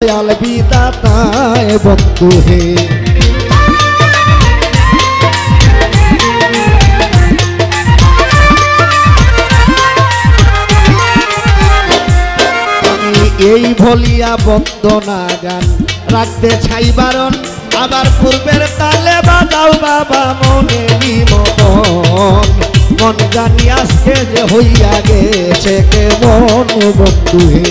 दयाल विधाताए बंधु हे এই ভলিয়া বন্দনা গান রাখতে চাই বারণ আবার পূর্বের তালে বাজাও বাবা মনে মন মন জানি আজকে যে হইয়া গেছে কেমন বন্ধু হে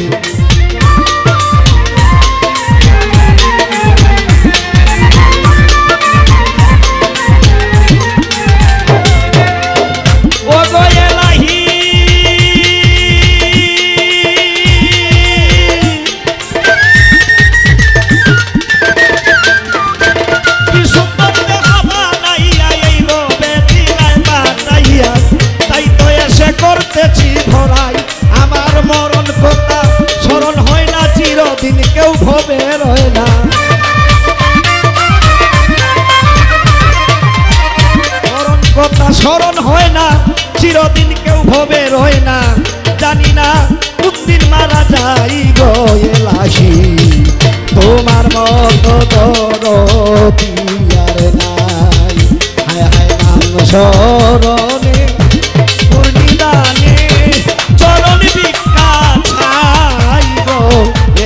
স্মরণ হয় না চিরদিন কেউ ভবে রয় না জানি না কোনদিন মারা যাই গো এলাহি তোমার মতো দরদি আর নাই হায় হায় নাম স্মরণে পূর্ণিদানে চরণ ভিক্ষা ছাই গো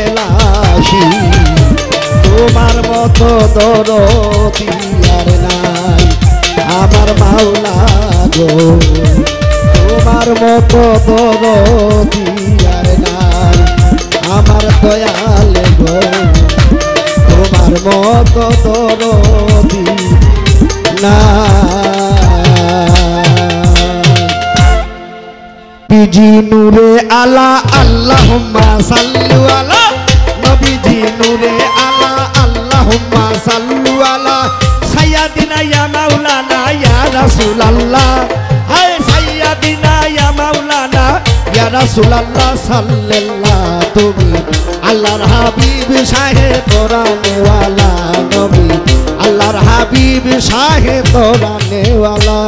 এলাহি তোমার মতো দরদি আর নাই আমার মাওলা গো তোমার মতো দরদি আর নাই আমার দয়াল গো তোমার মতো দরদি নবীজি নূরে আলা আল্লাহুম্মা সাল্লু আলা নবীজি নূরে আলা আল্লাহুম্মা সাল্লু আলা সাইয়্যিদিনা ইয়া মাওলানা ইয়া রাসূলুল্লাহ হায় সাইয়্যিদিনা ইয়া মাওলানা ইয়া রাসূলুল্লাহ সাল্লাল্লাহু তুমি আল্লাহর হাবিব শাহে কোরআনে ওয়ালা নবী আল্লাহর হাবিব শাহে কোরআনে ওয়ালা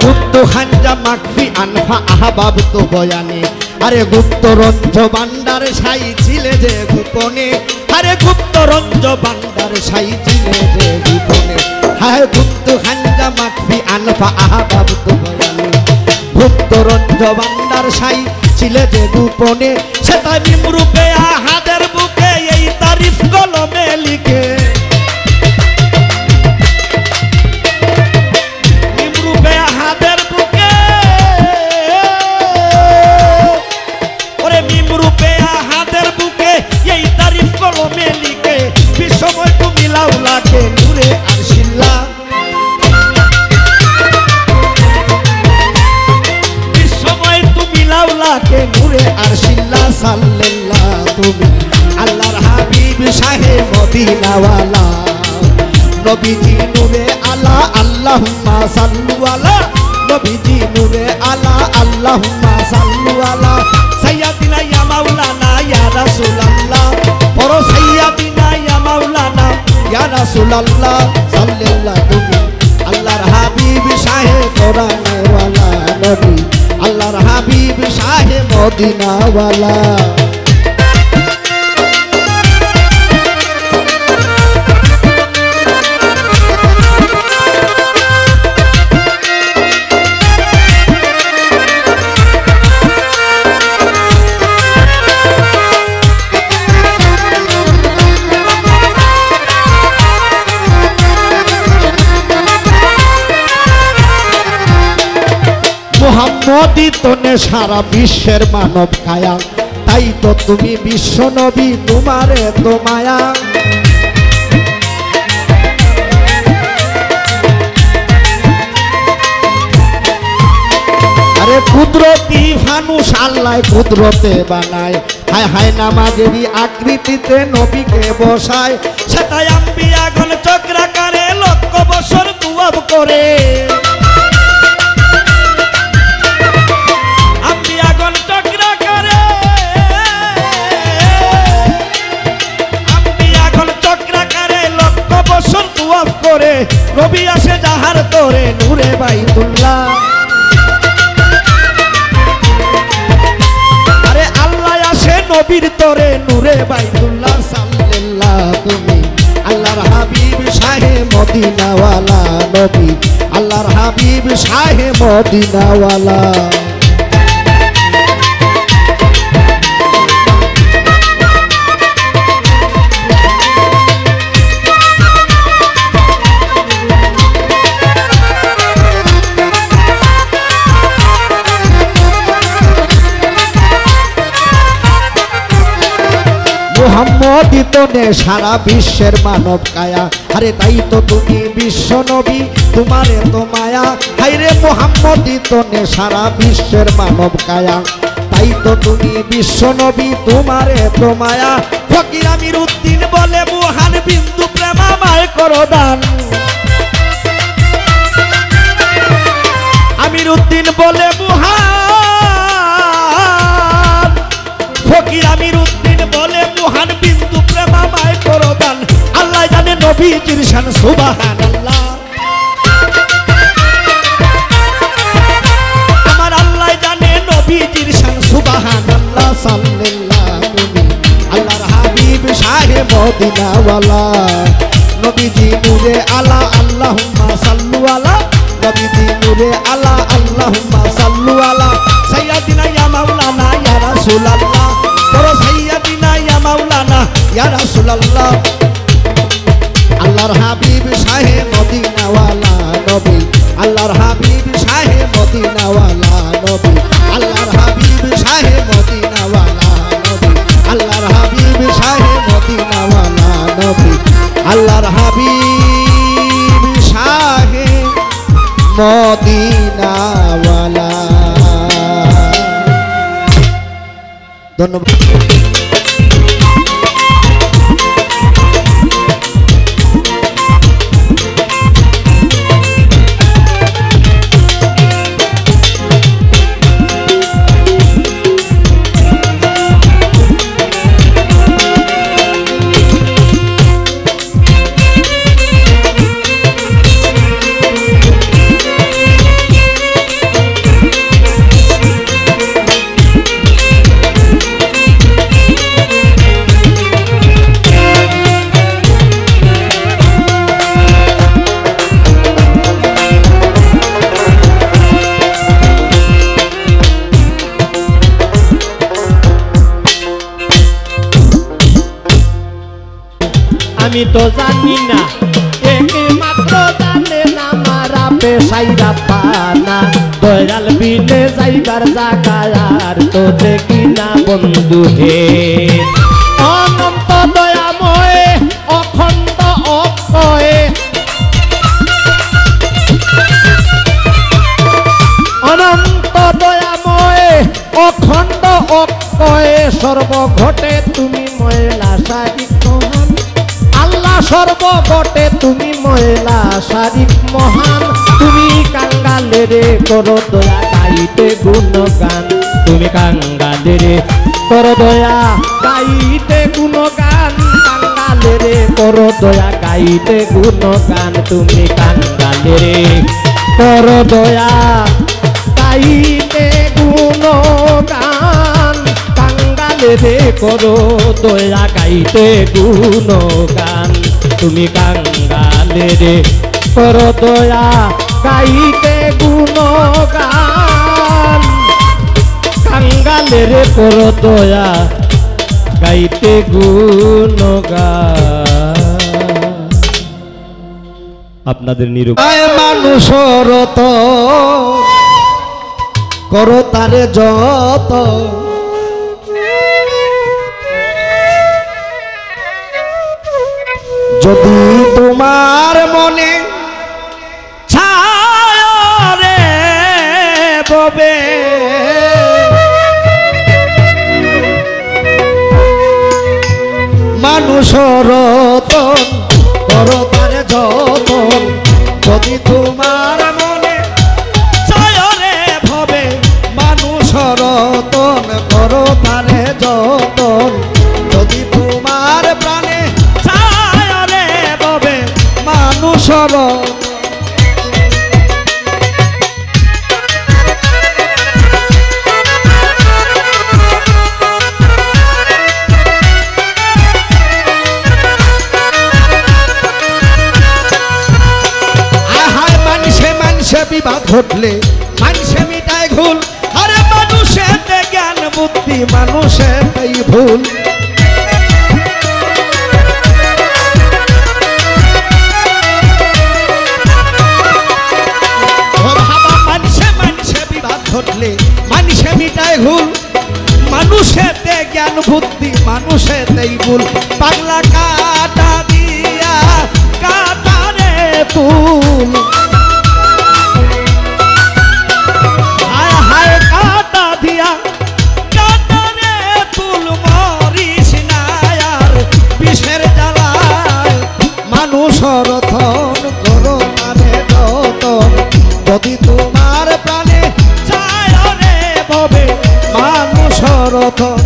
গুপ্ত খাঞ্জা মাকফি আনফা আহবাব তো বয়ানে আরে গুপ্ত রঞ্জ বান্ডার সাই ছিলে যে গোপনে আরে গুপ্ত রঞ্জ বান্ডার সাই ছিলে যে গোপনে হায় গুপ্ত খাঞ্জা মাকফি আনফা আহবাব তো বয়ানে গুপ্ত রঞ্জ বান্ডার সাই ছিলে যে গোপনে সেটা নিমরূপে আহাদের বুকে এই তারিফ কলমে লিখে তুমি আল্লাহর হাবিব শাহে মদিনা ওয়ালা নবীজি নূরে আলা আল্লাহুম্মা সাল্লু আলা নবীজি নূরে আলা আল্লাহুম্মা সাল্লু আলা সাইয়্যিদিনা ইয়া মাওলানা ইয়া রাসূলুল্লাহ পর সাইয়্যিদিনা ইয়া মাওলানা ইয়া রাসূলুল্লাহ সাল্লাল্লাহু তুমি আল্লাহর হাবিব শাহে কোরআনে ওয়ালা নবী আল্লাহর হাবিব শাহে মদিনা ওয়ালা মোহাম্মদই তনে সারা বিশ্বের মানব কায়া তাই তো তুমি বিশ্ব নবী তোমারে তো মায়া আরে কুদরতি ফানুস আল্লাহ কুদরতে বানায় হায় হায় নামাজেরই আকৃতিতে নবীকে বসায় সেটাই আম্বিয়াগণ চক্রাকারে লক্ষ বছর তুয়াব করে আম্বিয়াগণ চক্রা করে আম্বিয়াগণ চক্রা করে লক্ষ বছর তুয়াব করে নবী আসে যাহার তোরে নূরে বাইতুল্লাহ আরে আল্লাহ আসে নবীর তোরে নূরে বাইতুল্লাহ সাল্লাল্লাহ তুমি আল্লাহর হাবিব শাহে মদিনাওয়ালা নবী আল্লাহর হাবিব শাহে মদিনাওয়ালা মুহাম্মদই তো নে সারা বিশ্বের মানব কায়া আরে তাই তো তুমি বিশ্ব নবী তোমারে তো মায়া হাইরে মুহাম্মদই তো নে সারা বিশ্বের মানব কায়া তাই তো তুমি বিশ্ব নবী তোমারে তো মায়া ফকির আমির উদ্দিন বলে মুহান বিন্দু প্রেমাময় করো দান আমির উদ্দিন বলে মুহান ফকির আমির উদ্দিন বলে মুহান বিন্দু প্রেমাময় করো দান আল্লাহ জানে নবীজির শান সুবহানাল্লাহ আমার আল্লাহ জানে নবীজির শান সুবহানাল্লাহ সাল্লাল্লাহ তুমি আল্লাহর হাবিব শাহে মদিনাওয়ালা নবীজি নূরে আলা আল্লাহুম্মা সাল্লু আলা নবীজি নূরে আলা আল্লাহুম্মা সাল্লু আলা সাইয়্যিদিনা ইয়া মাওলানা ইয়া রাসূলুল্লাহ বড় সাইয়্যিদিনা ইয়া মাওলানা ইয়া রাসূলুল্লাহ আল্লাহর হাবিব শাহে মদিনাওয়ালা নবী আল্লাহর হাবিব শাহে মদিনাওয়ালা নবী আল্লাহর হাবিব শাহে মদিনাওয়ালা নবী আল্লাহর হাবিব শাহে মদিনাওয়ালা নবী আল্লাহর হাবিব শাহে মদিনাওয়ালা ধন্যবাদ আমি তো জানি না একমাত্র জানে না মারা পেশাইরা পানা দয়াল বিনে যাইবার জাগায়ার তো দেখি না বন্ধু হে অনন্ত দয়াময় অখণ্ড অক্ষয় অনন্ত দয়াময় অখণ্ড অক্ষয় সর্বঘটে তুমি ময়লা সারিক মহান আল্লাহ সর্বঘটে তুমি ময়লা সারিক মহান তুমি কাঙ্গালেরে করো দয়া গাইতে গুণগান তুমি কাঙ্গালেরে করো দয়া গাইতে গুণগান কাঙ্গালেরে করো দয়া গাইতে গুণগান তুমি কাঙ্গালেরে করো দয়া গাইতে গুণগান কাঙ্গালেরে করো দয়া গাইতে গুণগান তুমি কাঙ্গালেরে করো দয়া গাইতে গুণগান কাঙ্গালেরে করো দয়া গাইতে গুণগান আপনাদের নিরূপায় মানুষর তো করো তারে যত যদি তোমার মনে ছায়া রে ববে মানুষর তো করো তারে যত যদি বিবাদ ঘটলে মানুষে মিটায় ভুল, আরে মানুষের জ্ঞান বুদ্ধি মানুষের এই ভুল। ঘটলে মানুষে মিটায় ভুল, মানুষেতে জ্ঞান বুদ্ধি মানুষেতেই ভুল। পাগলা কাটা দিয়া কাটারে ফুল, হায় হায় কাটা দিয়া কাটারে ফুল, মরিস না আর বিষের জ্বালায় মানুষ রতন করো মারে রতন, যদি তোমার প্রাণে মানুষ রতন।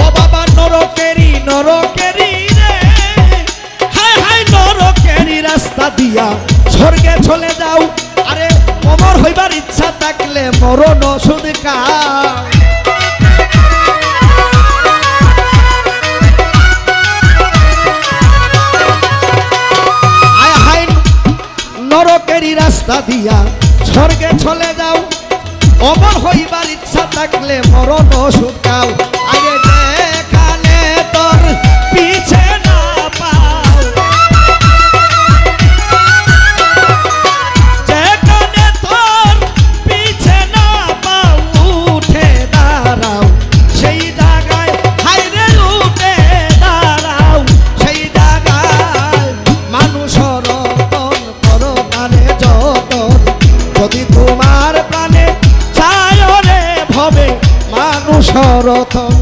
ও বাবা নরকেরি নরকেরি রে, হায় হায় নরকেরি রাস্তা দিয়া স্বর্গে চলে যাও, আরে অমর হইবার ইচ্ছা থাকলে মরণ সুদকা। আয় হায় নরকেরই রাস্তা দিয়া স্বর্গে চলে যাও, অমর হইবার ইচ্ছা থাকলে মরণ সুদকাও। আগে যেখানে তোর পিছে না পাও, যেখানে তোর পিছে না পাও, উঠে দাঁড়াও সেই জায়গায়, হাইরে উঠে দাঁড়াও সেই জায়গায় মানুষ রতন করো প্রাণে যতন, যদি তোমার প্রাণে চায় রে ভবে মানুষ রতন।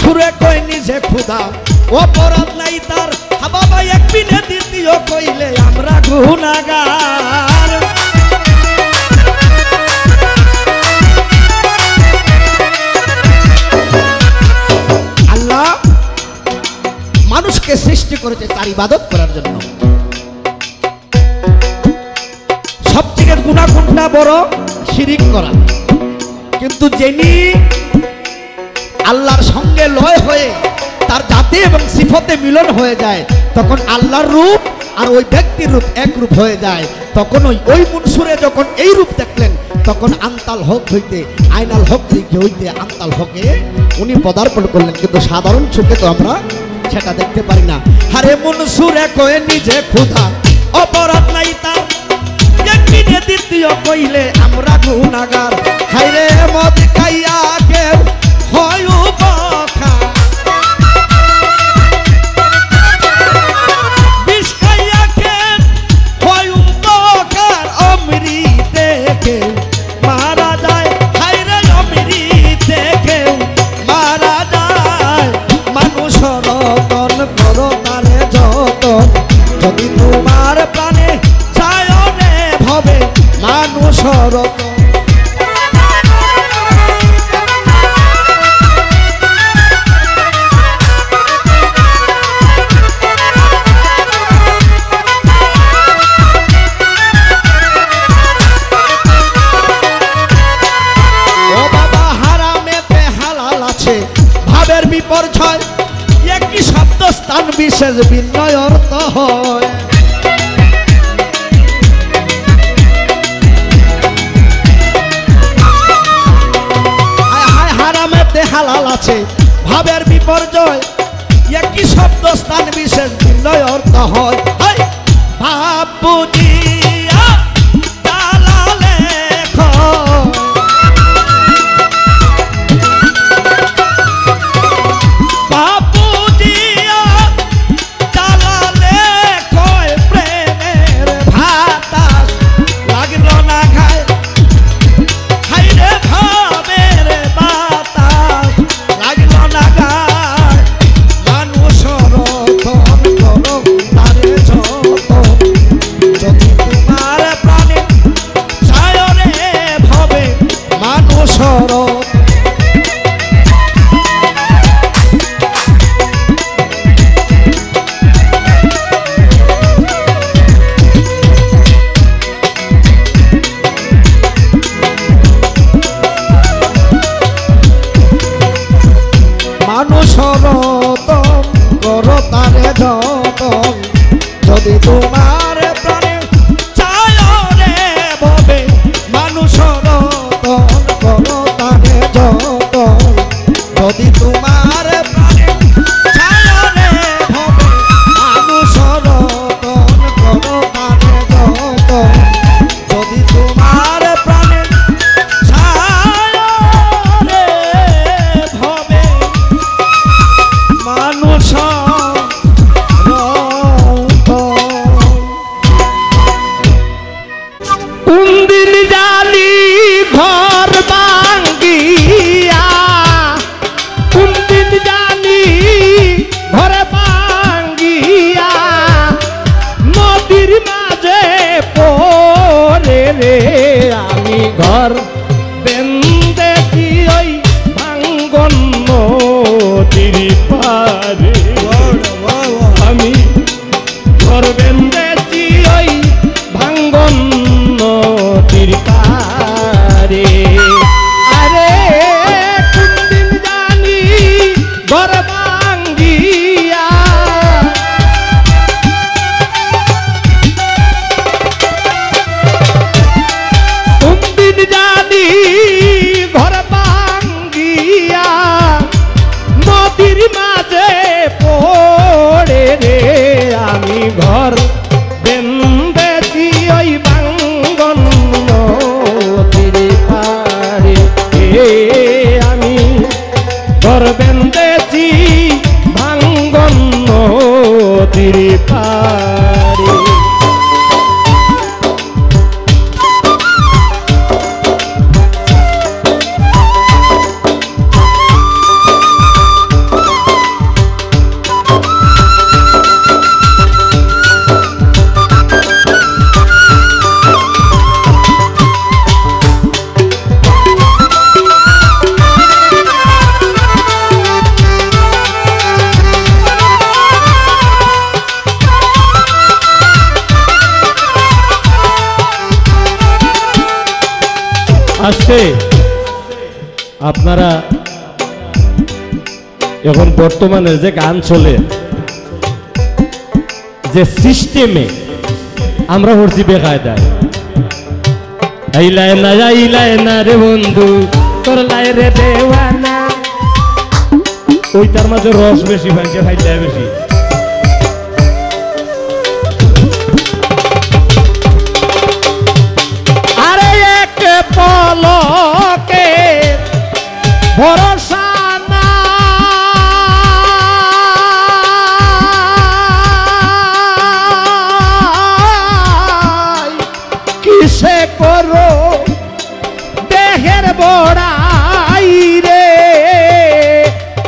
সুরে কই নিজে খুদা অপরাধ নাই তার, বাবা এক বিনে দ্বিতীয় কইলে আমরা গুনাহগার। আল্লাহ মানুষকে সৃষ্টি করেছে তার ইবাদত করার জন্য। সবথেকে গুনাহ কোনটা বড়? শিরিক করা। কিন্তু যিনি আল্লাহর সঙ্গে লয় হয়ে তার জাতি এবং সিফতে মিলন হয়ে যায়, তখন আল্লাহর রূপ আর ওই ব্যক্তির রূপ এক রূপ হয়ে যায়। তখন ওই মনসুরে যখন এই রূপ দেখলেন, তখন আন্তাল হক হইতে আইনাল হক হইতে আন্তাল হকে উনি পদার্পণ করলেন। কিন্তু সাধারণ চোখে তো আমরা সেটা দেখতে পারি না। হারে মনসুরে কয়ে নিজে ক্ষুধা অপরাধ নাই তার, একদিনে দ্বিতীয় কইলে আমরা গুনাহগার। হায়রে মদ খাইয়া কেউ হয় উপকার, বিষ খাইয়া কেউ হয় উপকার, অমৃতে কেউ মারা যায়। হায়রে অমৃতে কেউ মারা যায়, মানুষ রতন করো তারে যতন, যদি তোমার প্রাণে চায় রে ভবে মানুষ রতন। ভাবের বিপর্যয় একই শব্দ স্থান বিশেষ ভিন্ন অর্থ হয়। হারামেতে হালাল আছে, ভাবের বিপর্যয় একই শব্দ স্থান বিশেষ ভিন্ন অর্থ হয়। ভাব বুঝিয়া দালালে মানুষ রতন করো তারে রতন যদি তোমার প্রাণে চায় রে ভবে মানুষ রতন করো তারে যতন যদি তোমার প্রাণে চায় রে ভবে মানুষ রতন করো তারে যতন যদি তোমার প্রাণে চায় রে ভবে মানুষ কোনদিন জানি ঘর ভাঙ্গিয়া কোনদিন জানি ঘর ভাঙ্গিয়া নদীর মাঝে পড়ে রে আমি ঘর বেঁধেছি ওই ভাঙ্গন নদীর পারে আমি ঘর বেঁধেছি ওই ভাঙ্গন নদীর পারে আরে কোনদিন জানি ঘর ভাঙ্গিয়া কোনদিন জানি ঘর ভাঙ্গিয়া নদীর মাঝে পড়ে রে আমি ঘর বেঁধেছি ওই ভাঙ্গন নদীর পারে আমি ঘর বেঁধেছি ভাঙ্গন নদীর পারে আজকে আপনারা এখন বর্তমানে যে গান চলে যে সিস্টেমে আমরা হচ্ছি বেকায়দায় আইলায় না রে বন্ধু তোর লাই রে দেওয়ানা ওইটার মাঝে রস বেশি ভাঙছে খাইতে বেশি আরে এক পলকে ভরসা নাই কিসে করো দেহের বড়াই রে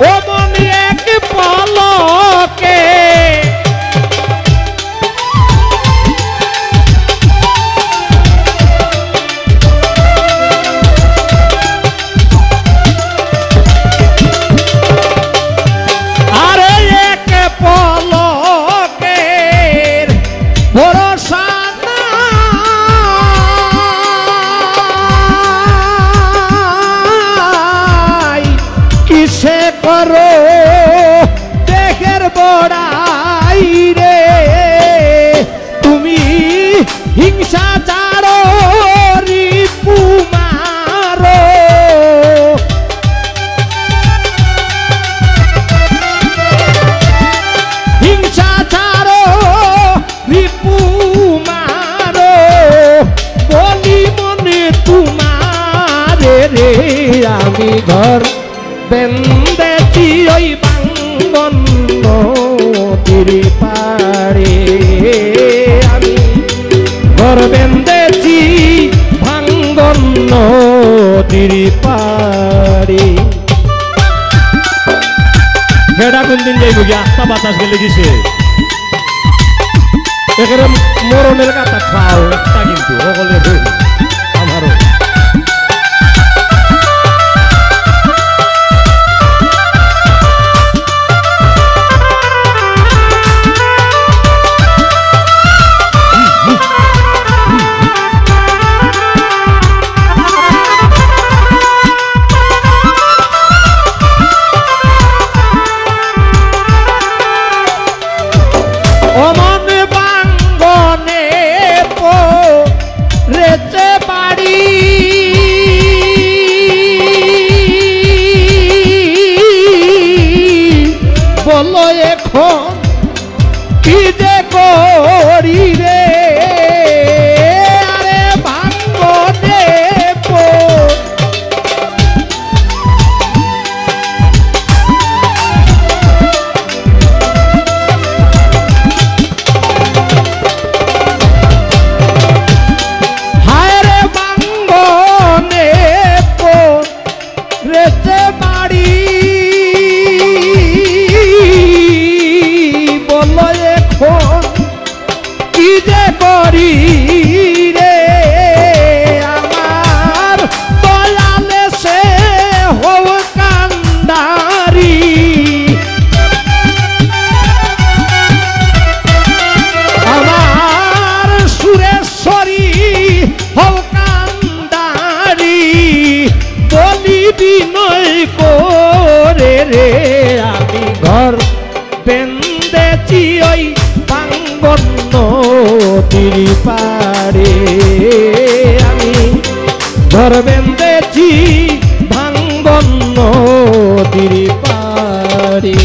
ও মন এক পলকে করো দেহের বড়াই রে তুমি হিংসা চারো রিপু মারো হিংসা চারো রিপু মারো বলি মনে তোমারে রে আমি ঘর বেঁধেছি ওই ভাঙ্গন নদীর পারে আমি ঘর বেঁধেছি ভাঙ্গন নদীর পারে বেড়া কোন দিন যাইব কি আস্তা বাতাস গেলে দিছে এখানে মরণের কথা খাও একটা কিন্তু সকলে আমারও অমন বাঙ্গনে পড়েছে বাড়ি বলো এখন কি যে করি রে আরে ভাঙ্গনে হায় রে ভাঙ্গনে পড়েছে বাড়ি বলো এখন কি যে করি রে আমার দয়ালে সে হও কান্ডারি আমার সুরেশ্বরী হও কান্ডারি বলি বিনয় করে রে আমি ঘর বেঁধেছি ওই বাঙ্গন নদীর পাড়ে আমি ঘর বেঁধেছি ভাঙ্গন নদীর পাড়ে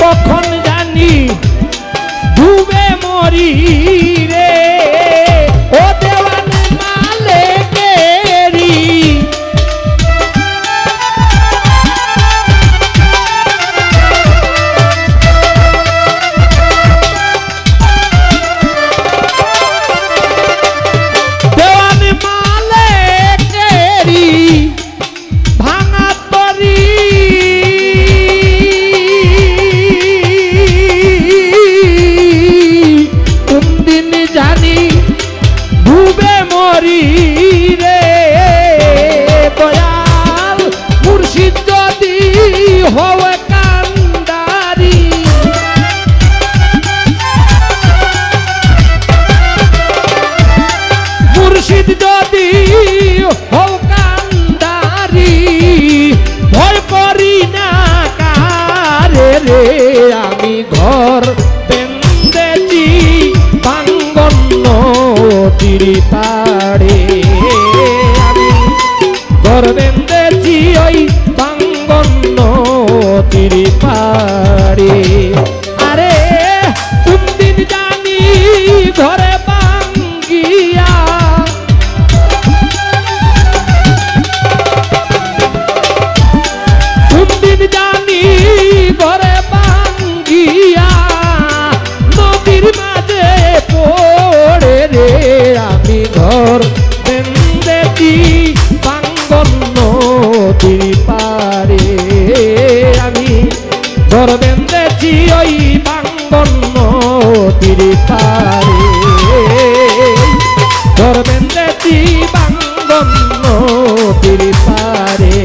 কখন জানি ডুবে মরি রে ও দেওয়ান মালে গেরি দেওয়ান মালে গেরি ভাঙা তরি কোনদিন জানি ডুবে মরি রে দয়াল মুর্শিদ যদি হও কান্ডারি মুর্শিদ যদি হও কান্ডারি ভয় করি না কারে রে আমি ঘর বেঁধেছি ভাঙ্গন নদীর পাড়ে আমি ঘর বেঁধেছি ওই ভাঙ্গন নদীর পাড়ে আরে কোনদিন জানি ঘরে ভাঙ্গিয়া কোনদিন জানি ঘরে ভাঙ্গিয়া নদীর মাঝে পড়ে রে আমি ঘর বেঁধেছি ভাঙ্গন নদীর পাড়ে আমি ঘর বেঁধেছি ওই ভাঙ্গন নদীর পাড়ে ঘর বেঁধেছি ভাঙ্গন নদীর পাড়ে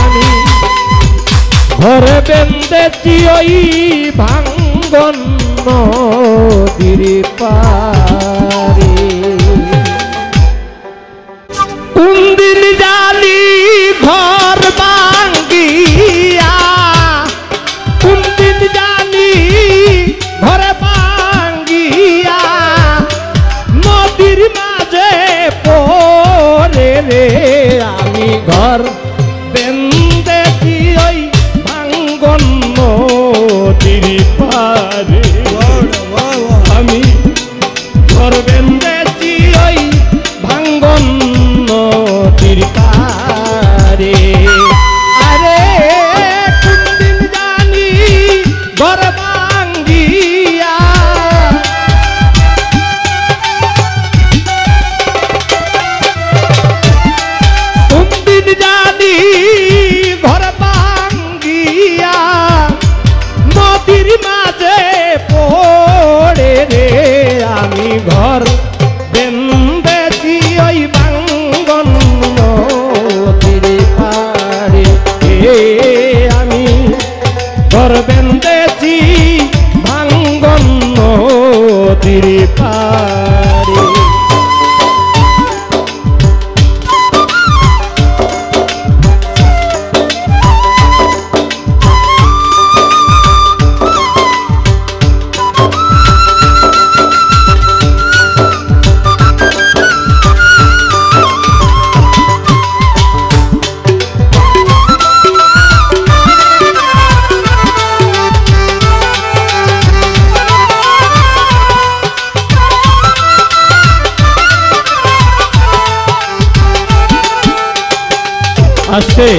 আমি ঘর বেঁধেছি ওই ভাঙ্গন নদীর পাড়ে কোনদিন জানি ঘর ভাঙ্গিয়া কোনদিন জানি ঘরে ভাঙ্গিয়া নদীর মাঝে পড়ে রে আমি ঘর বেঁধেছি ওই ভাঙ্গন নদীর পাড়ে আমি ঘর বেঁধেছি ওই ভাঙ্গন নদীর পাড়ে আরে কোনদিন জানি ঘর বেন্দেছি ভাঙ্গন নদীর পাড়ে। আজকে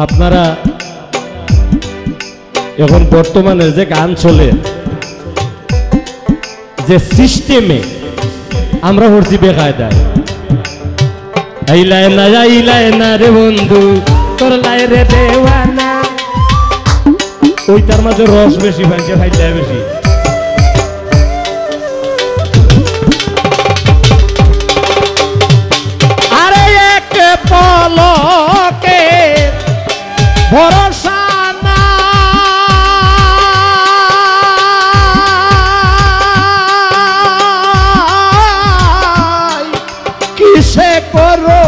আপনারা এখন বর্তমানে যে গান চলে, যে সিস্টেমে আমরা হচ্ছি বেকায়দায়, আইলায় না রে বন্ধু তোর লাই রে দেওয়ানা, ওইটার মাঝে রস বেশি ভাইছে, ভাইটায় বেশি। পলকে ভরসা নাই, কিসে করো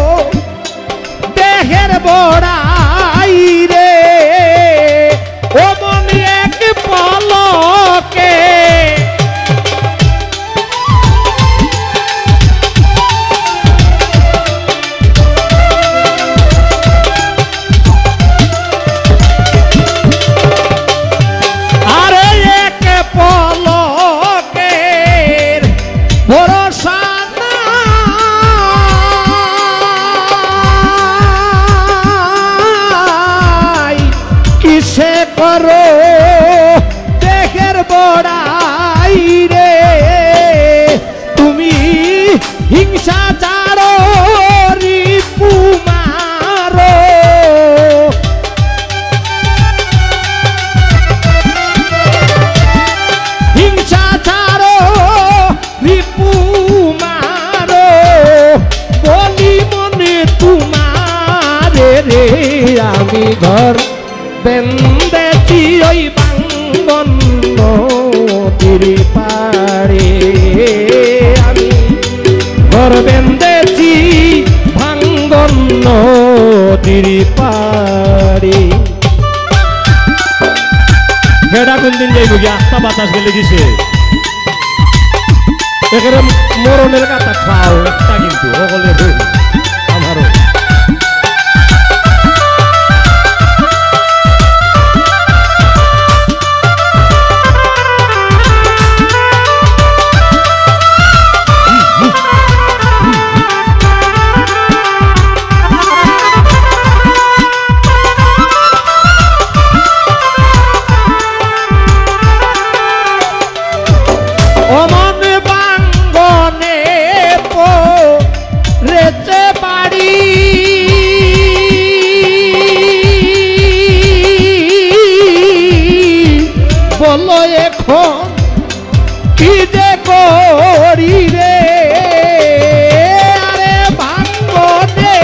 দেহের বড়াই রে, ও মন এক পলকে করো দেহের বড়াই রে, তুমি হিংসা চারো রিপু মারো, হিংসা চারো রিপু মারো, বলি মনে তোমারে রে, আমি ঘর বেন্দেছি ওই ভাঙ্গন নদীর পাড়ে, আমি ঘর বেন্দেছি ভাঙ্গন নদীর পাড়ে। বেড়া কোন দিন যাইব কি আস্তা বাতাস গেলে দিছে, এখানে মরণের কাটা খাও একটা কিন্তু সকলে আমারও। বলো এখন কি যে করি রে, আরে ভাঙ্গনে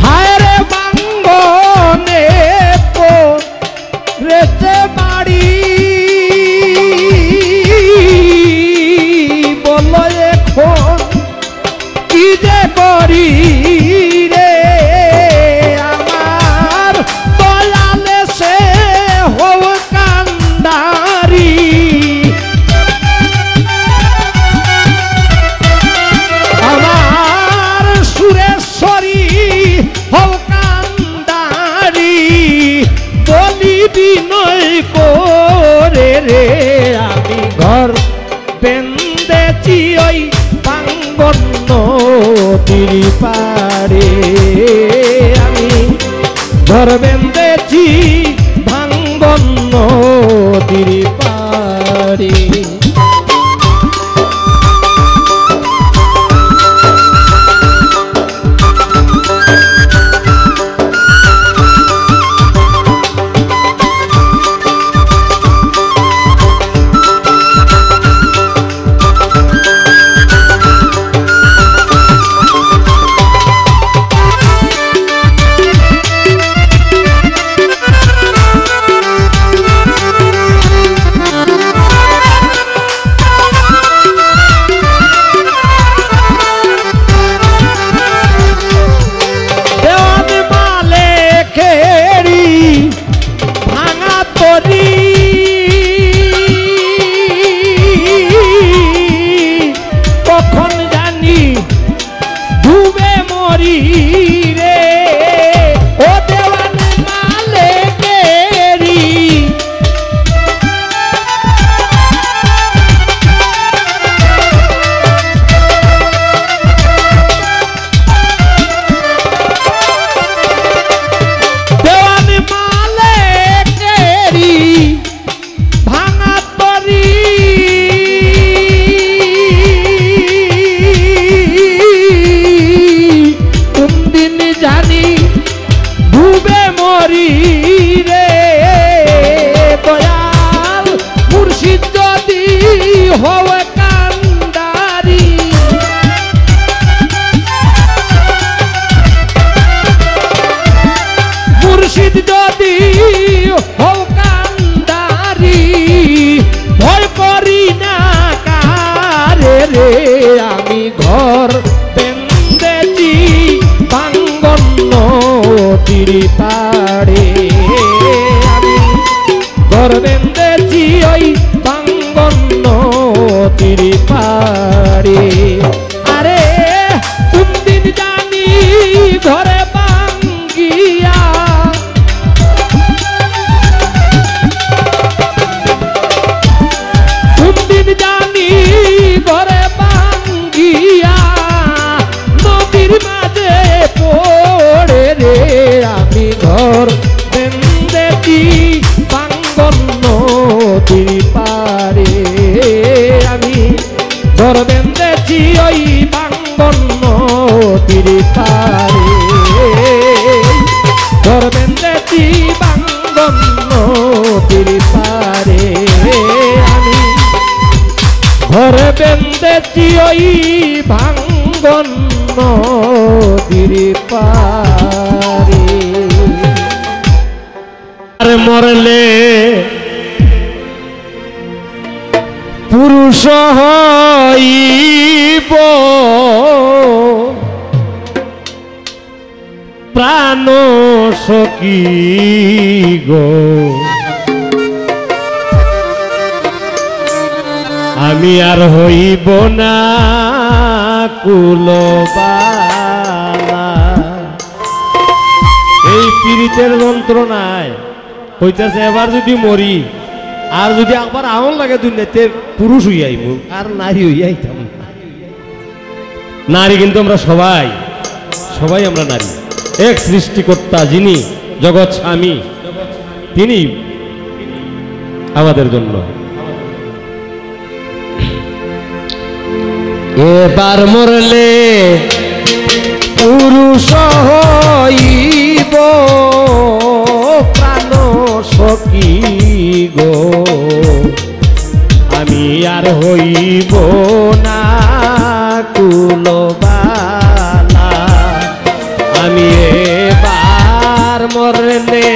হায় রে ভাঙ্গনে রেতে বাড়ি, বলো এখন কি যে করি রে, আমার দয়ালে সে হও কান্ডারি, আমার সুরেশ্বরী হও কান্ডারি, বলি বিনয় করে রে, আমি ঘর বেন্দেছি ওই ভাঙ্গন নদীর পাড়ে, আমি ঘর বেন্দেছি ভাঙ্গন নদীর পাড়ে। হও কান্ডারি মুর্শিদ যদি হও কান্ডারি ভয় করি না কারে রে আমি ঘর বেঁধেছি ভাঙ্গন নদীর পাড়ে আমি ঘর বেঁধেছি ওই ভাঙ্গন নদীর পাড়ে আরে কোনদিন জানি ঘরে ভাঙ্গিয়া কোনদিন জানি ঘরে ভাঙ্গিয়া নদীর মাঝে পড়ে রে আমি ঘর বেঁধেছি ভাঙ্গন নদীর পাড়ে আমি ঘর বেঁধেছি ওই ভাঙ্গন নদীর পাড়ে ঘর বেঁধেছি ভাঙ্গন নদীর পাড়ে আমি ঘর বেঁধেছি ওই ভাঙ্গন নদীর পাড়ে আর মরলে পুরুষ হইব প্রাণ সখী গো আমি আর হইব না কুলবালা এই পীড়িতের যন্ত্রণায় হইতেছে এবার যদি মরি আর যদি একবার আমল লাগে দুনিয়াতে পুরুষ হইয়াইব আর নারী হইয়াইতাম নারী কিন্তু আমরা সবাই সবাই আমরা নারী এক সৃষ্টিকর্তা যিনি জগৎ স্বামী তিনি আমাদের জন্য এবার মরলে পুরুষ হইব প্রাণ সখী গো আমি আর হইব না কুলবালা আমি এবার মরলে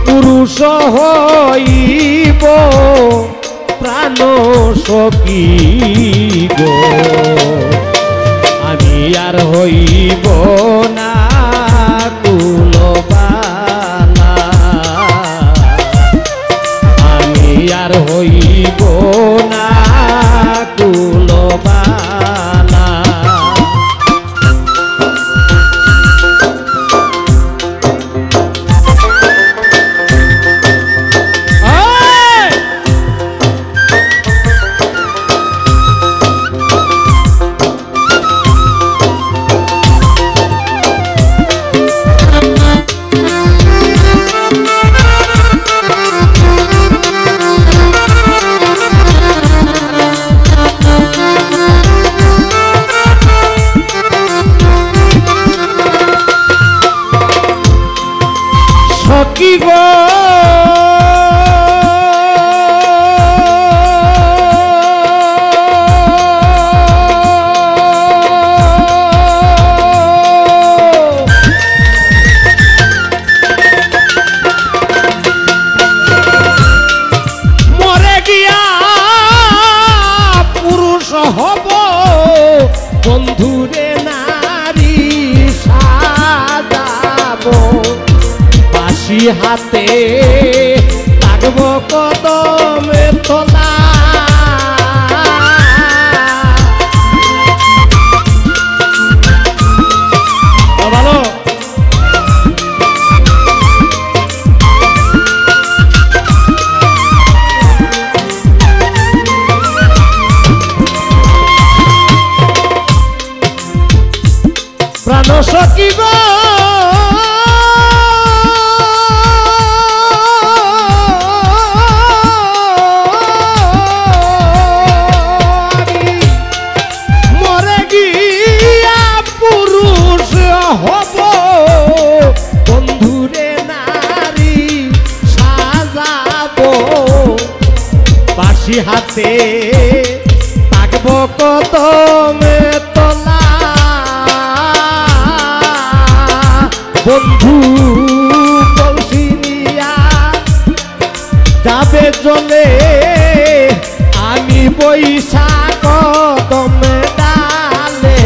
পুরুষ হইব প্রাণ সখী গো আমি আর হইব না কুলবালা আমি আর হইব না কুলবালা সখী গো মরে গিয়া পুরুষ হব বন্ধুরে নারী সাজাবো বাঁশি হাতে লাগব কদমে তোলা ভালো প্রাণ সখী গো বাঁশি হাতে থাকব কদমে তলা বন্ধু কলসিনিয়া যাবে জলে আমি বৈশা কদমে ডালে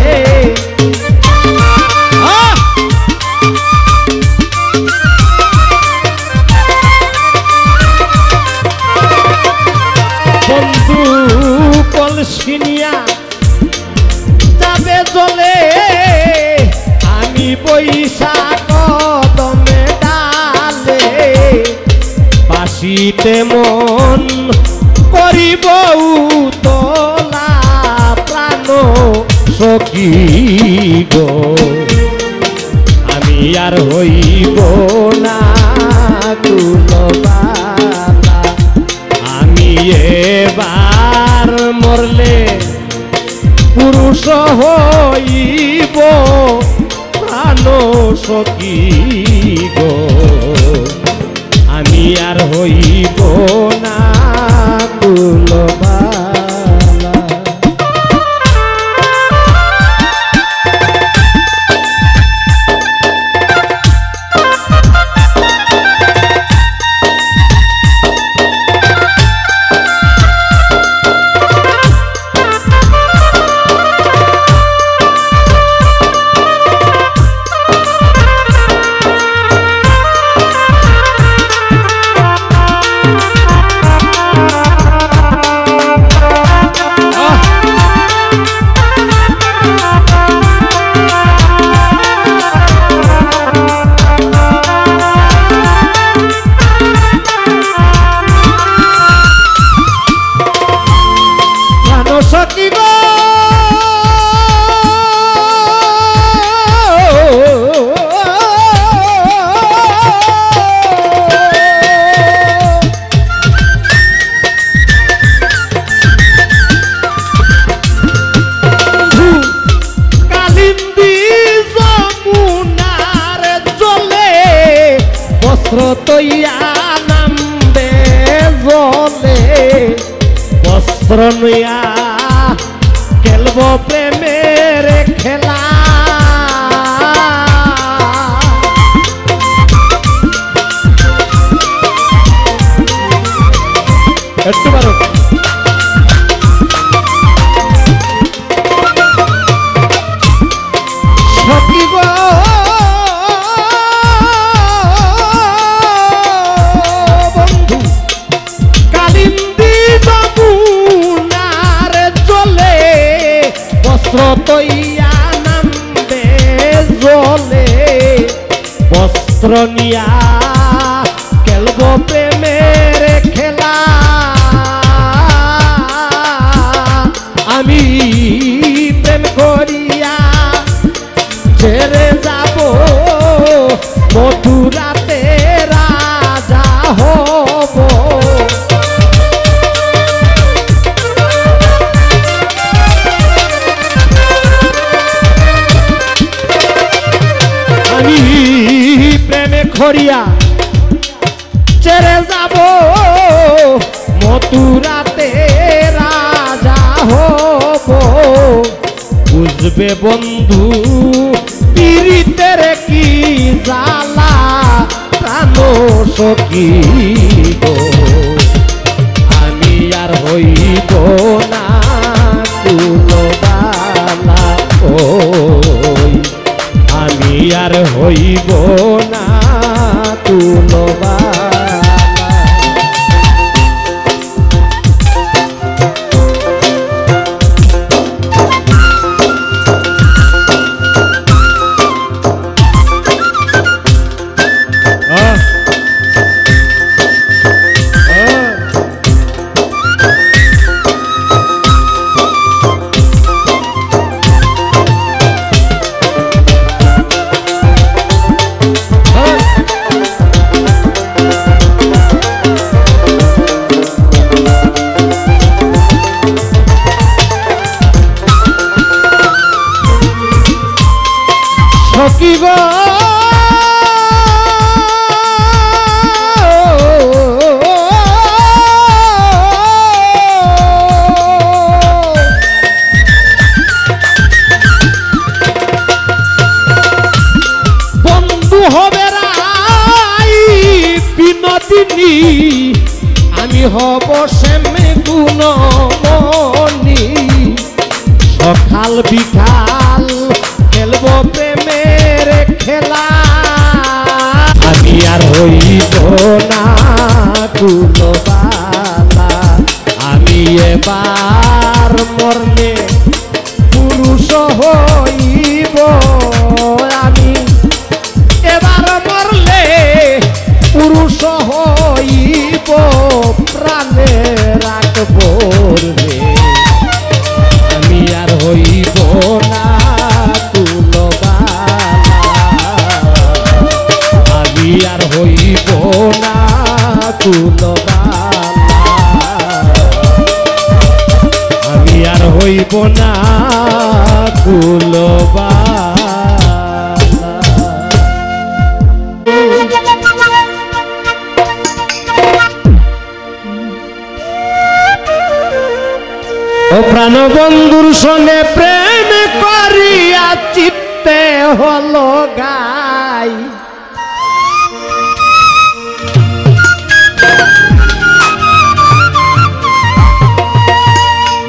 বন্ধু কলসিনিয়া যাবে জলে আমি বৈশা কদমে ডালে বাঁশিতে মন করিব তোলা প্রাণ সখী গো আমি আর হইব না কুলবালা আমি এবার মরলে পুরুষ হইব প্রাণ সখী গো আমি আর হইব না কুলবালা সখী গো কালিন্দী যমুনার জলে বস্ত্র তৈয়া নামবে জলে বস্ত্র নয়া খেলব প্রেমের খেলা একটু পারো সখী গো বন্ধু কালিন্দী যমুনার জলে বস্ত্র তৈয়া নামবে জলে বস্ত্র নিয়া খেলব প্রেমের খেলা আমি প্রেম করিয়া ছেড়ে যাব মথুরাতে রাজা হব আমি প্রেমে খরিয়া ছেড়ে যাব মথুরাতে রাজা হব বুঝবে বন্ধু পীড়িতের কি জ্বালা প্রাণ সখী গো আমি আর হইব না কুলবালা ওই আমি আর হইব না কুলবালা সখী গো হব শ্যামে গুণমণি সকাল বিকাল খেলব প্রেমের খেলা আমি আর হইব না কুলবালা আমি এবার মরলে পুরুষ হইব আমি এবার মরলে পুরুষ হইব প্রাণে রাখব রে আমি আর হইব না কুলবালা আমি আর হইব না কুলবালা আমি আর হইব না কুলবালা ও প্রাণ বন্ধুর সনে প্রেম করিয়া চিত্তে হলো গাই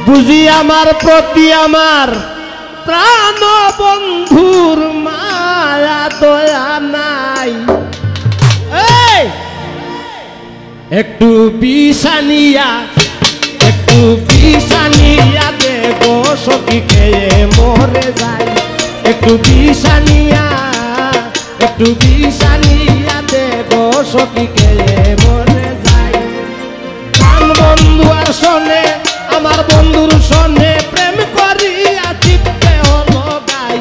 বুঝি আমার প্রতি আমার প্রাণ বন্ধুর মায়া দয়া নাই এই একটু বিষানিয়া একটু বিষানিয়া দেব সখী খেয়ে মরে যাই একটু বিষানিয়া দেব সখী খেয়ে মরে যাই প্রাণ বন্ধু আর শোনে আমার বন্ধুর সনে প্রেম করিয়া চিত্তে হলো গাই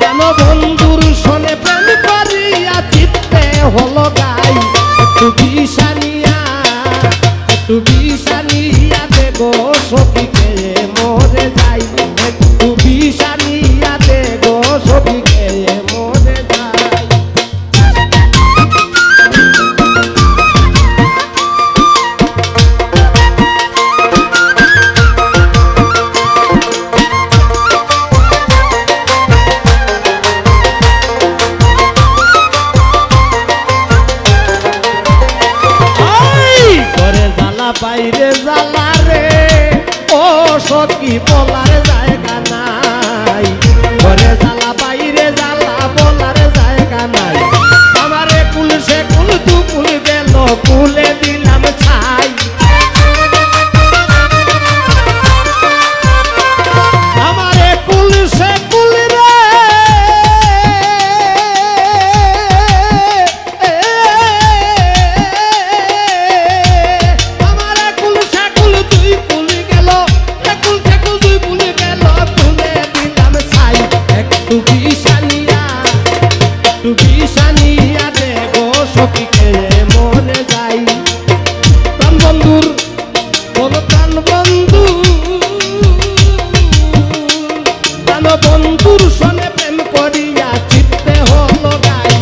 কেন বন্ধুর সনে প্রেম করিয়া চিত্তে হলো গাই একটু বিষানিয়া দেব সখীকে মরে যাই একটু বিষানিয়া দেব সখীকে মরে যাই বাইরে জ্বালা রে ও সখী বলার জায়গা নাই ঘরে জ্বালা বাইরে জ্বালা বলার জায়গা নাই আমার কুল সে কুল তু কুল গেল কুলে দিলাম ছাই আমার কুল সে কুল রে বিষানিয়া দেব সখীকে মরে যাই প্রাণ বন্ধুর বলো প্রাণ বন্ধুর সনে প্রেম করিয়া চিত্তে হলো গাই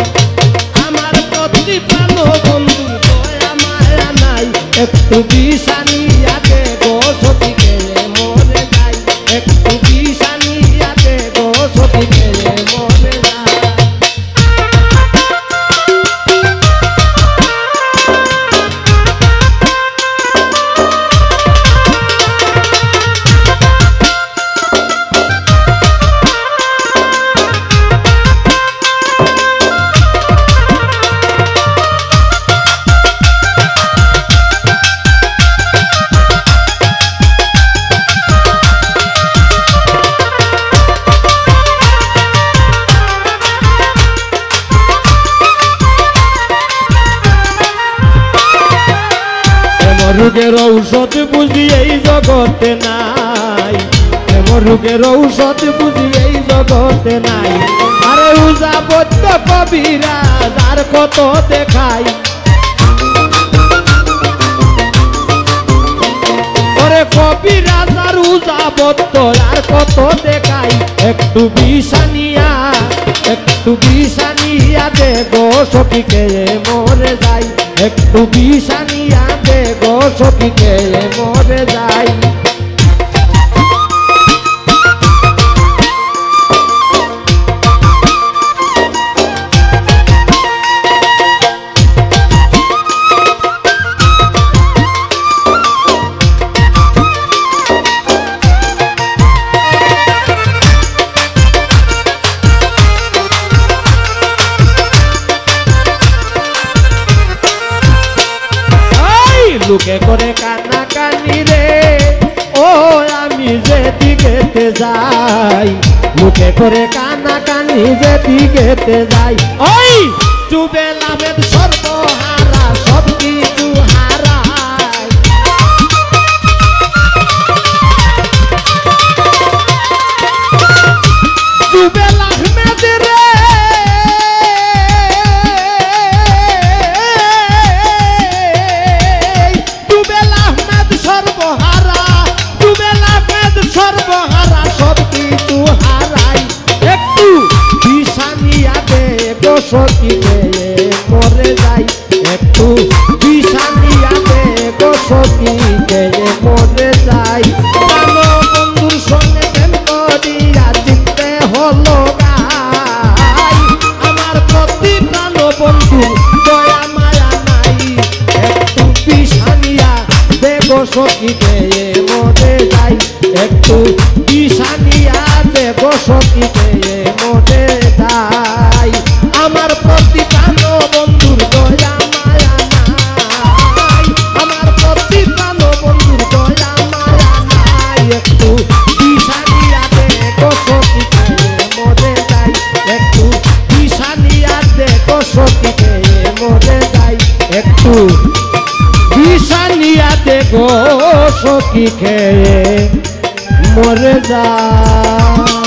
আমার প্রতি প্রাণ বন্ধুর দয়া মায়া নাই একটু বিষানিয়া দেব সখীকে মরে যাই একটু বিষানিয়া দেব সখীকে মরে যাই রোগের ঔষধ বুঝি এই জগতে নাই রোগের ঔষধ বুঝি এই জগতে নাই আরে উজা বদ্ধ কবিরাজ আর কত দেখাই ওরে কবিরাজ আর উজা বদ্ধ আর কত দেখাই একটু বিষানিয়া দেব সখীকে মরে যাই একটু বিষানিয়া দেব সখীকে মরে যাই লোকে করে কানা কানি রে ও আমি যেদিকেতে যাই লোকে করে কানা কানি যেদিকেতে যাই ওই ডুবে লাভের সর্বহারা সব কিছু হারায় ডুবে লাভেদ রে ডুবে লাভেদ সর্বহারা ডুবে লাভেদ সর্বহারা সব কিছু হারাই একটু বিষানিয়া দে গো সখিতে মরে যাই একটু বিষানিয়া দে গো সখিতে মরে যাই কালো বন্ধুর সঙ্গে প্রেম করিয়া জিততে হলো গাই আমার প্রতি কালো বন্ধুর দয়া মায়া নাই একটু বিষানিয়া দে গো সখিতে মরে যাই একটু বিষানিয়া দে গো সখিতে মরে যাই আমার প্রতি কালো বন্ধুর দয়া মায়া নাই আমার প্রতি কালো বন্ধুর দয়া মায়া নাই একটু বিষানিয়া দে গো সখিতে মরে যাই একটু বিষানিয়া দে গো সখিতে মরে যাই একটু বিষানিয়া দে গো সখি খেয়ে মরে যায়।